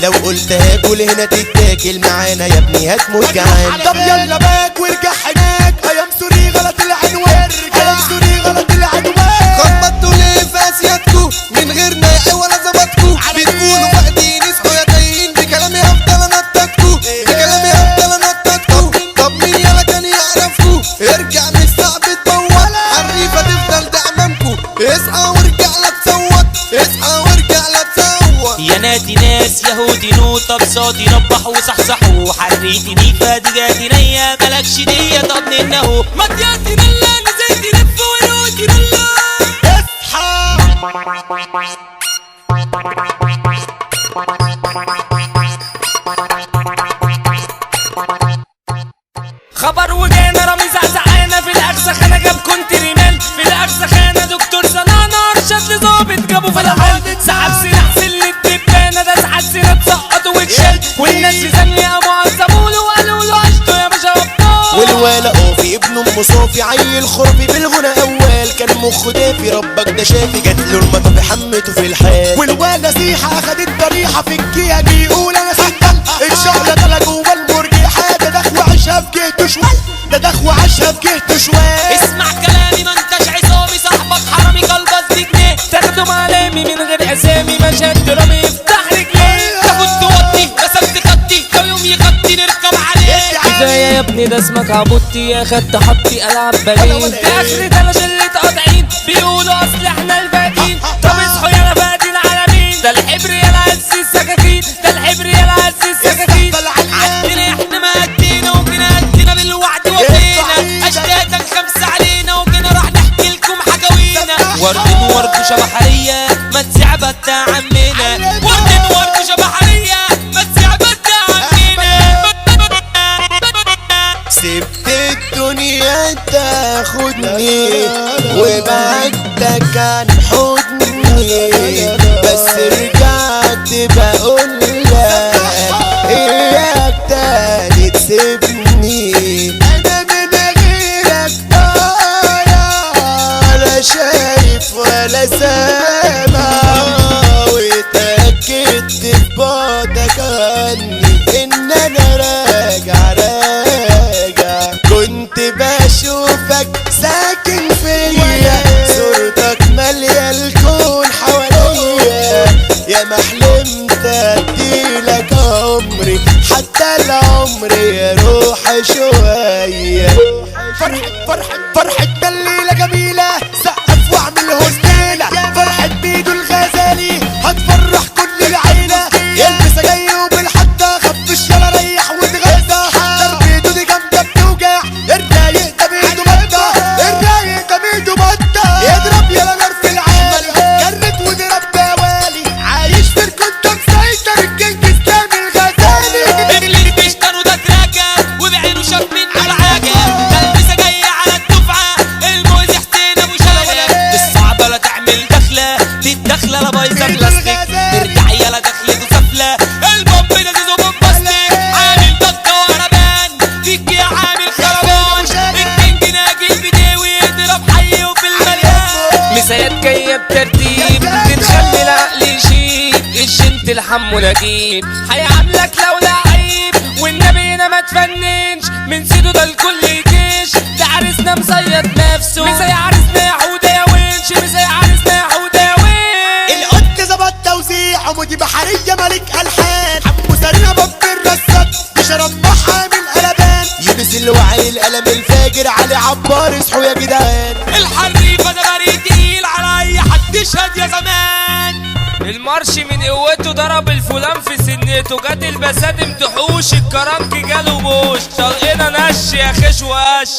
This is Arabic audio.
لو قلت هاكل هنا تتاكل معانا يا ابني هتموت جعان. طب يلا باك وارجع هناك، ايام سوري غلط العنوان، ايام سوري غلط العنوان. خبطتوا ليه في اسيادكوا من غير ناقة ولا ظبطكوا؟ بتقولوا فاقدين اصحوا يا تايهين، بكلامي هفضل انططكوا، بكلامي هفضل انططكوا. طب مين يلا كان يعرفكوا؟ ارجع مش صعب تبوط، حريفة تفضل دعمامكوا. اصحى وارجع لا تصوت، اصحى وارجع لا تصوت. يا نادي ناس يهودي نوطة بصوتي ربح وصحصحوا، حريتي نيفا دي جاتي نية ملكش دية طب ننهو. ما تياتي نلا نزيتي لف ونوتي نلا اصحى. خبر وجانا رامي زعزعانا في الاغسخانة جاب كونتيننال، في الاغسخانة دكتور صنعنا ارشد لظابط جابوا في الحال. سحب سلاح سن الدبانة ده سحب سنة تسقطوا وكشال، والناس في ثانية قاموا عصبوله وقالوا له عشتوا يا باشا ابطال. والولا قوفي ابن ام صوفي عيل خرافي بالغنى اول، كان مخه دافي ربك ده شافي، جات له المطر حمته في الحال. والولا سيحة اخدت ضريحة في الجيهة بيقول انا سجل اتشعلت انا جوه المرجحة، ده دخ وعشها في جهته شوال، ده دخ وعشها في جهته شوال. اسمع كلامي ما انتش عصامي، صاحبك حرامي كلبس دي جنيه، تاخده معلامي من غير اسامي مشهد درامي يفتح رجليه. تاخد توطي رسمت خطي لو يوم يغطي نركب عليه. كفايه يا ابني ده اسمك عبودتي، يا خدت حطي العب بالين. في اخرة انا شلة قاطعين بيقولوا اصل احنا الباقيين. طب اصحوا يا نبادين على مين؟ ده الحبر يا العز السكاكين، ده الحبر يا العز السكاكين. عدينا احنا ما عدينا وجينا عدينا بالوعد وفينا، اشتاتا خمسة علينا وجينا راح نحكي لكم حكاوينا. ورد ورد شبحرية ما تسعبت عمنا، ورد ورد شبحرية ما تسعبت عمنا. سبت الدنيا تاخدني وبعدتك عن حضني، بس رجعت بقولك اياك تاني تسيبني. انا من غيرك ضايع لا شايف ولا سامع، واتأكدت في بعدك عني ان انا راجع راجع. كنت بشوفك ساكن فيا، صورتك مالية الكون حواليا، يا ما حلمت اديلك عمري حتى العمر يروح شوية. فرحة الليلة جميلة، سقف واعمل هزليلة. فرحة بيدو الغزالي هتفرح كل العيلة، البس جاي وبالحطة خفش يلا ريح واتغدى. ضرب ايده دي جامدة بتوجع، الرايق ده بيده مطة، الرايق ده بيده مطة. اضرب يلا نار في العالي، جرد واضرب دوالي، عايش في الكنتم مسيطر الكينج اسلام الغزالي. اللي بيشتروا ده تراكة وبعينه شاف منه العاجة، تلبسة جاية على الدفعة الموز حسين ابو شاية. الصعبة لا تعمل دخلة، دي الدخلة لا بايظة بلاستيك، ارجع يلا دخلته سفلة. البوب لذيذ وبومباستيك، عامل ضجة وعربان فيك يا عامل خربان. الكينج ناجي البداوي يضرب حي وفي المليان. مسايات جاية بترتيب بتخلي العقل يشيب، الشنت الحم ونجيب هيعاملك لو لعيب، والنبي هنا ما تفننش من سيده ده الكل يجيش. ده عريسنا مصيد نفسه، مساي عريسنا يا حودة يا وينش، مساي عريسنا يا حودة يا وينش. القط ظبط توزيع، عمودي بحرية ملك الحان، حمو سريع باب الرصات بشرب محامي القلبان. يلبس الوعي القلم الفاجر علي عبار، اصحوا يا جدعان. الحريفة ده بري تقيل على اي حد يشهد يا زمان. المارش من قوته ضرب الفلان في سنته، جات البساتم تحوش الكرنك جاله بوش. طلقنا نش يا خش وقش.